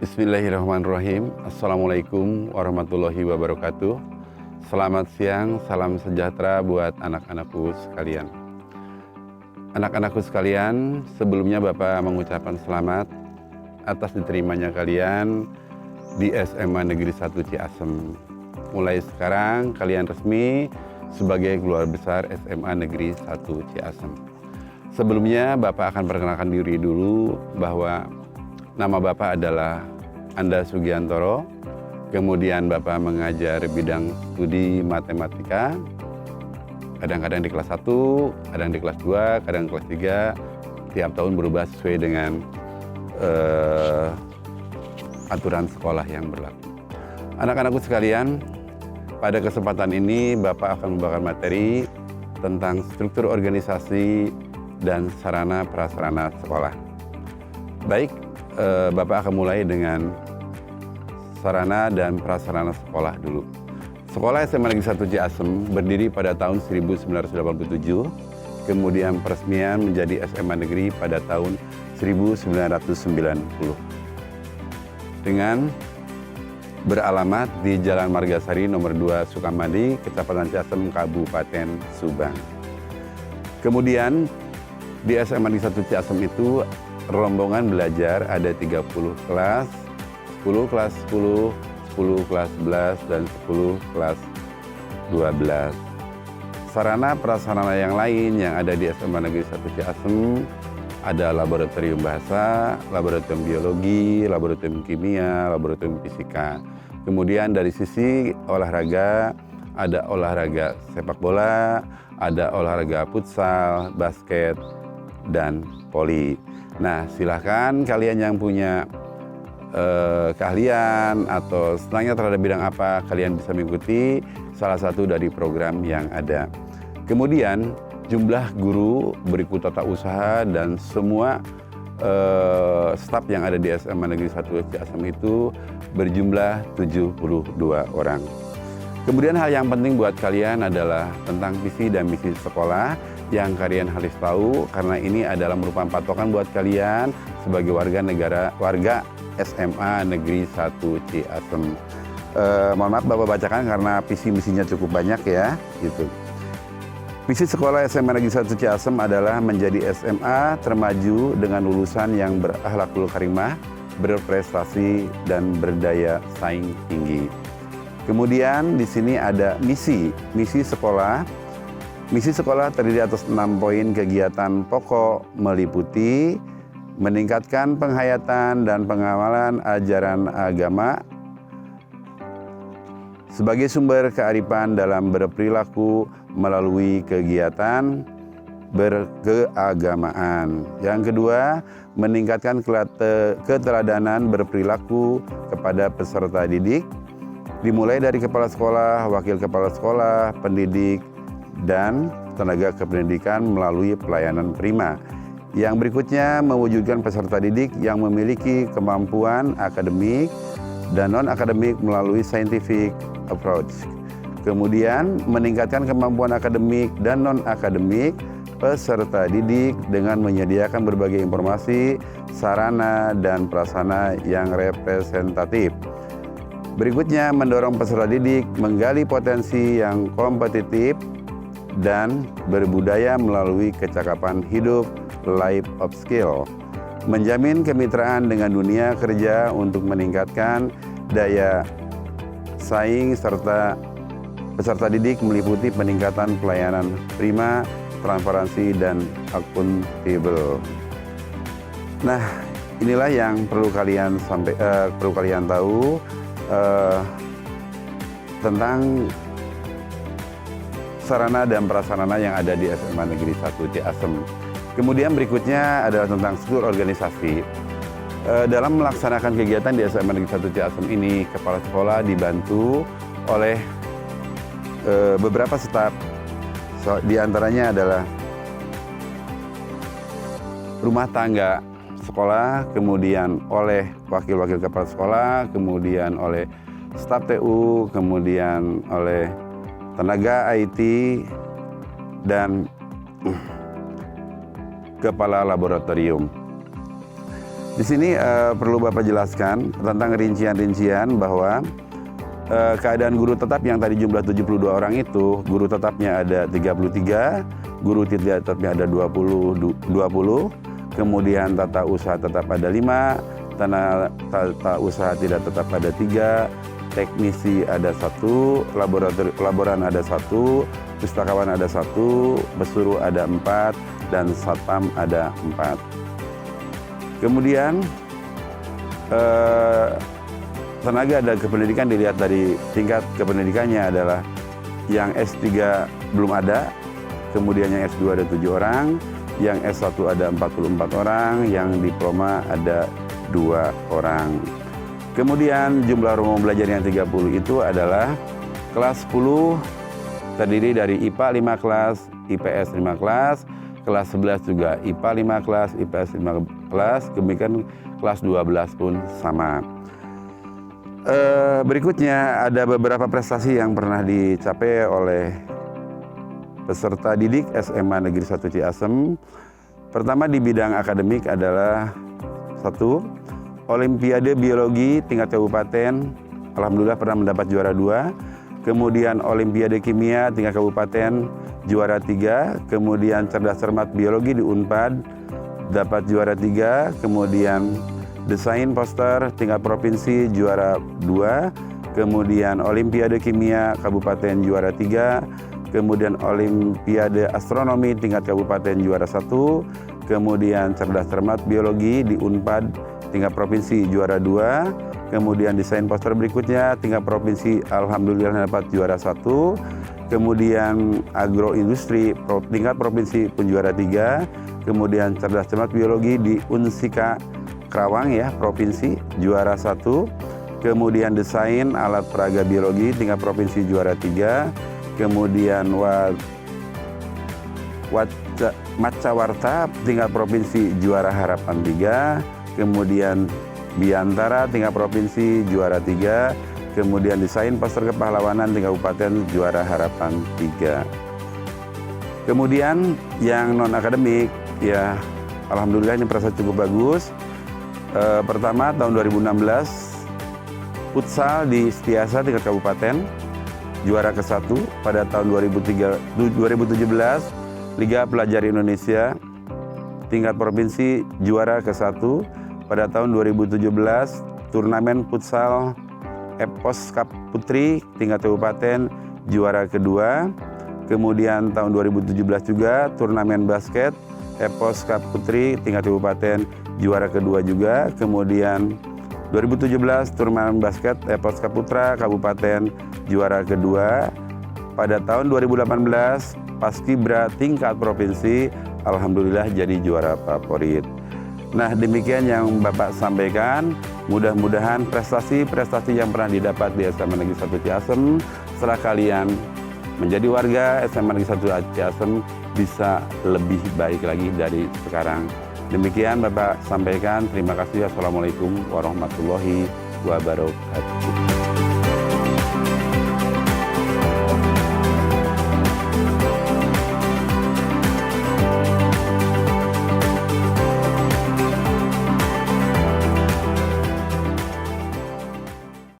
Bismillahirrahmanirrahim. Assalamualaikum warahmatullahi wabarakatuh. Selamat siang, salam sejahtera buat anak-anakku sekalian. Anak-anakku sekalian, sebelumnya Bapak mengucapkan selamat atas diterimanya kalian di SMA Negeri 1 Ciasem. Mulai sekarang kalian resmi sebagai keluarga besar SMA Negeri 1 Ciasem. Sebelumnya Bapak akan perkenalkan diri dulu bahwa nama Bapak adalah Anda Sugiantoro, kemudian Bapak mengajar bidang studi matematika, kadang-kadang di kelas 1, kadang di kelas 2, kadang kelas 3, tiap tahun berubah sesuai dengan aturan sekolah yang berlaku. Anak-anakku sekalian, pada kesempatan ini Bapak akan membawakan materi tentang struktur organisasi dan sarana prasarana sekolah. Baik, Bapak akan mulai dengan sarana dan prasarana sekolah dulu. Sekolah SMA Negeri 1 Ciasem berdiri pada tahun 1987, kemudian peresmian menjadi SMA Negeri pada tahun 1990. Dengan beralamat di Jalan Margasari nomor 2 Sukamandi, Kecamatan Ciasem, Kabupaten Subang. Kemudian di SMA Negeri 1 Ciasem itu rombongan belajar ada 30 kelas, 10 kelas 10, 10 kelas 11, dan 10 kelas 12. Sarana prasarana yang lain yang ada di SMA Negeri 1 Ciasem ada laboratorium bahasa, laboratorium biologi, laboratorium kimia, laboratorium fisika. Kemudian dari sisi olahraga ada olahraga sepak bola, ada olahraga futsal, basket, dan voli. Nah, silahkan kalian yang punya keahlian atau senangnya terhadap bidang apa, kalian bisa mengikuti salah satu dari program yang ada. Kemudian jumlah guru berikut tata usaha dan semua staf yang ada di SMA Negeri 1 Ciasem itu berjumlah 72 orang. Kemudian hal yang penting buat kalian adalah tentang visi dan misi sekolah yang kalian harus tahu, karena ini adalah merupakan patokan buat kalian sebagai warga SMA Negeri 1 Ciasem. Mohon maaf Bapak bacakan karena visi misinya cukup banyak ya, gitu. Visi sekolah SMA Negeri 1 Ciasem adalah menjadi SMA termaju dengan lulusan yang berakhlakul karimah, berprestasi, dan berdaya saing tinggi. Kemudian di sini ada misi sekolah. Misi sekolah terdiri atas 6 poin kegiatan pokok, meliputi meningkatkan penghayatan dan pengamalan ajaran agama sebagai sumber kearifan dalam berperilaku melalui kegiatan berkeagamaan. Yang kedua, meningkatkan keteladanan berperilaku kepada peserta didik, dimulai dari kepala sekolah, wakil kepala sekolah, pendidik, dan tenaga kependidikan melalui pelayanan prima. Yang berikutnya, mewujudkan peserta didik yang memiliki kemampuan akademik dan non-akademik melalui scientific approach. Kemudian, meningkatkan kemampuan akademik dan non-akademik peserta didik dengan menyediakan berbagai informasi, sarana, dan prasarana yang representatif. Berikutnya, mendorong peserta didik menggali potensi yang kompetitif dan berbudaya melalui kecakapan hidup, life of skill. Menjamin kemitraan dengan dunia kerja untuk meningkatkan daya saing serta peserta didik meliputi peningkatan pelayanan prima, transparansi, dan akuntabel. Nah, inilah yang perlu kalian tahu tentang sarana dan prasarana yang ada di SMA Negeri 1 Ciasem. Kemudian berikutnya adalah tentang struktur organisasi. Dalam melaksanakan kegiatan di SMA Negeri 1 Ciasem ini, kepala sekolah dibantu oleh beberapa staf. Di antaranya adalah rumah tangga sekolah, kemudian oleh wakil-wakil kepala sekolah, kemudian oleh staf TU, kemudian oleh tenaga IT, dan kepala laboratorium. Di sini perlu Bapak jelaskan tentang rincian-rincian bahwa keadaan guru tetap yang tadi jumlah 72 orang itu, guru tetapnya ada 33, guru tidak tetapnya ada 20, kemudian tata usaha tetap ada 5, tata usaha tidak tetap ada 3, teknisi ada 1, laboran ada 1, pustakawan ada 1, pesuru ada 4, dan satpam ada 4. Kemudian tenaga dan kependidikan dilihat dari tingkat kependidikannya adalah yang S3 belum ada, kemudian yang S2 ada 7 orang, yang S1 ada 44 orang, yang diploma ada 2 orang. Kemudian jumlah ruang belajar yang 30 itu adalah kelas 10 terdiri dari IPA 5 kelas, IPS 5 kelas, kelas 11 juga IPA 5 kelas, IPS 5 kelas, demikian kelas 12 pun sama. Berikutnya ada beberapa prestasi yang pernah dicapai oleh peserta didik SMA Negeri 1 Ciasem. Pertama di bidang akademik adalah 1. Olimpiade Biologi tingkat kabupaten, alhamdulillah pernah mendapat juara 2. Kemudian Olimpiade Kimia tingkat kabupaten juara 3. Kemudian Cerdas Cermat Biologi di Unpad dapat juara 3. Kemudian Desain Poster tingkat provinsi juara 2. Kemudian Olimpiade Kimia Kabupaten juara 3. Kemudian Olimpiade Astronomi tingkat kabupaten juara 1. Kemudian Cerdas Cermat Biologi di Unpad tingkat provinsi juara 2. Kemudian desain poster berikutnya tingkat provinsi alhamdulillah dapat juara 1. Kemudian agroindustri tingkat provinsi pun juara 3. Kemudian cerdas cermat biologi di Unsika Kerawang ya provinsi juara 1. Kemudian desain alat peraga biologi tingkat provinsi juara 3. Kemudian Macawarta tingkat provinsi juara harapan 3. Kemudian Biantara tingkat provinsi juara 3. Kemudian desain poster kepahlawanan tingkat kabupaten juara harapan 3. Kemudian yang non akademik ya alhamdulillah ini prestasi cukup bagus. Pertama tahun 2016 futsal di Setiasa tingkat kabupaten juara ke-1. Pada tahun 2017 Liga Pelajar Indonesia tingkat provinsi juara ke-1. Pada tahun 2017 turnamen futsal Epos Cup Putri tingkat kabupaten juara kedua. Kemudian tahun 2017 juga turnamen basket Epos Cup Putri tingkat kabupaten juara kedua juga. Kemudian 2017 turnamen basket Epos Cup Putra kabupaten juara kedua. Pada tahun 2018 Paskibra tingkat provinsi alhamdulillah jadi juara favorit. Nah demikian yang Bapak sampaikan, mudah-mudahan prestasi-prestasi yang pernah didapat di SMA Negeri 1 Ciasem setelah kalian menjadi warga SMA Negeri 1 Ciasem bisa lebih baik lagi dari sekarang. Demikian Bapak sampaikan, terima kasih. Assalamualaikum warahmatullahi wabarakatuh.